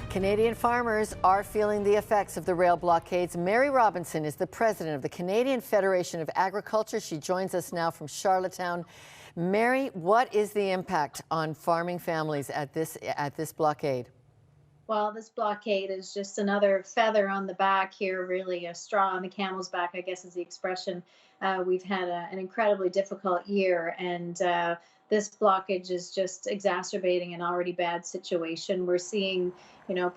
Canadian farmers are feeling the effects of the rail blockades. Mary Robinson is the president of the Canadian Federation of Agriculture. She joins us now from Charlottetown. Mary, what is the impact on farming families at this blockade? Well, this blockade is just another feather on the back here, really a straw on the camel's back, I guess is the expression. We've had an incredibly difficult year, and this blockage is just exacerbating an already bad situation. We're seeing,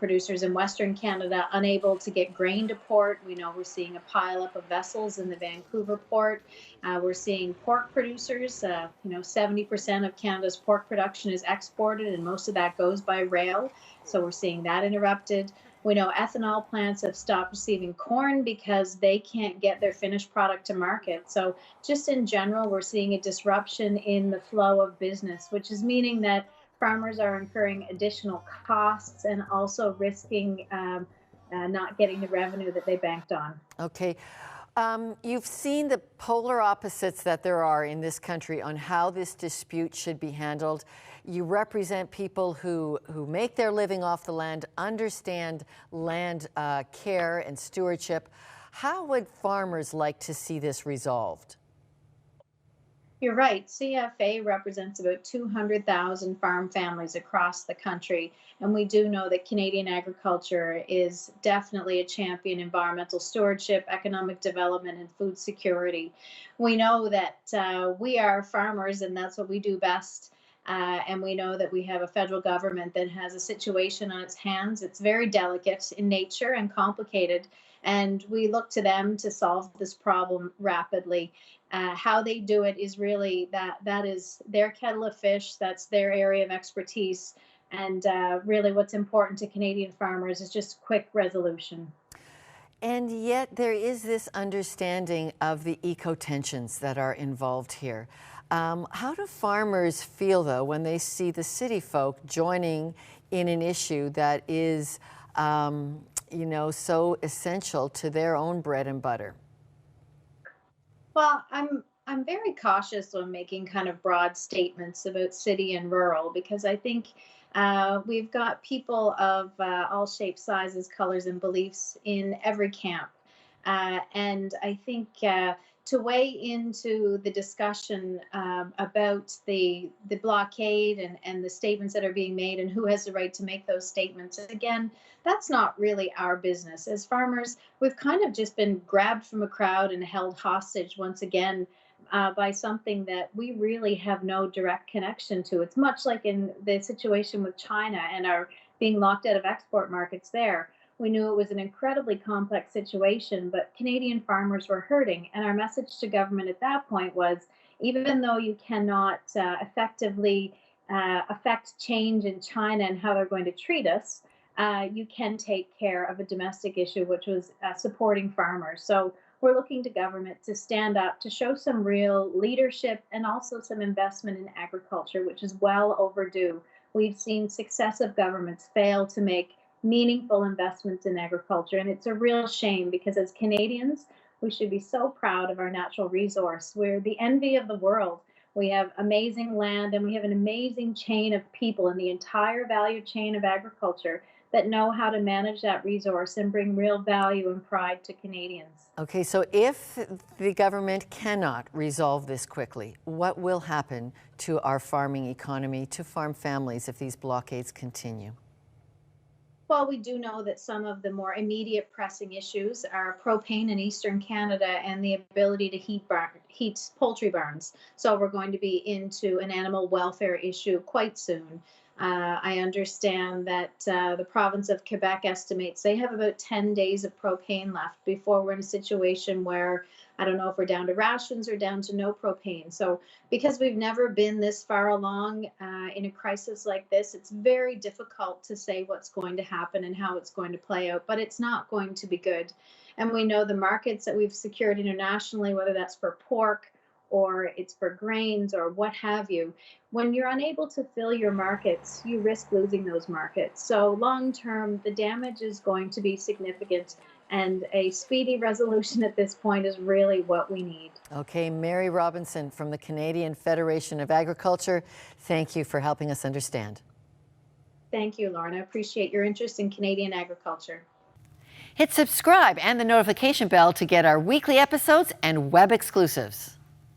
producers in Western Canada unable to get grain to port. We know we're seeing a pileup of vessels in the Vancouver port. We're seeing pork producers, 70% of Canada's pork production is exported, and most of that goes by rail. So we're seeing that interrupted. We know ethanol plants have stopped receiving corn because they can't get their finished product to market. So just in general, we're seeing a disruption in the flow of business, which is meaning that farmers are incurring additional costs and also risking not getting the revenue that they banked on. Okay. You've seen the polar opposites that there are in this country on how this dispute should be handled. You represent people who make their living off the land, understand land care and stewardship. How would farmers like to see this resolved? You're right. CFA represents about 200,000 farm families across the country. And we do know that Canadian agriculture is definitely a champion in environmental stewardship, economic development, and food security. We know that we are farmers, and that's what we do best. And we know that we have a federal government that has a situation on its hands. It's very delicate in nature and complicated. And we look to them to solve this problem rapidly. How they do it is really that is their kettle of fish. That's their area of expertise. And really what's important to Canadian farmers is just quick resolution. And yet there is this understanding of the eco-tensions that are involved here. How do farmers feel, though, when they see the city folk joining in an issue that is, so essential to their own bread and butter? Well, I'm very cautious when making kind of broad statements about city and rural because I think we've got people of all shapes, sizes, colors, and beliefs in every camp. And I think to weigh into the discussion about the blockade and the statements that are being made and who has the right to make those statements, again, that's not really our business. As farmers, we've kind of just been grabbed from a crowd and held hostage once again by something that we really have no direct connection to. It's much like in the situation with China and our being locked out of export markets there. We knew it was an incredibly complex situation, but Canadian farmers were hurting. And our message to government at that point was, even though you cannot effectively affect change in China and how they're going to treat us, you can take care of a domestic issue, which was supporting farmers. So we're looking to government to stand up, to show some real leadership and also some investment in agriculture, which is well overdue. We've seen successive governments fail to make meaningful investments in agriculture. And it's a real shame because as Canadians, we should be so proud of our natural resource. We're the envy of the world. We have amazing land and we have an amazing chain of people in the entire value chain of agriculture that know how to manage that resource and bring real value and pride to Canadians. Okay, so if the government cannot resolve this quickly, what will happen to our farming economy, to farm families if these blockades continue? Well, we do know that some of the more immediate pressing issues are propane in Eastern Canada and the ability to heat poultry barns. So we're going to be into an animal welfare issue quite soon. I understand that the province of Quebec estimates they have about 10 days of propane left before we're in a situation where I don't know if we're down to rations or down to no propane. So because we've never been this far along in a crisis like this, it's very difficult to say what's going to happen and how it's going to play out, but it's not going to be good. And we know the markets that we've secured internationally, whether that's for pork, or it's for grains or what have you, when you're unable to fill your markets, you risk losing those markets. So long term, the damage is going to be significant, and a speedy resolution at this point is really what we need. Okay, Mary Robinson from the Canadian Federation of Agriculture, thank you for helping us understand. Thank you, Lauren. I appreciate your interest in Canadian agriculture. Hit subscribe and the notification bell to get our weekly episodes and web exclusives.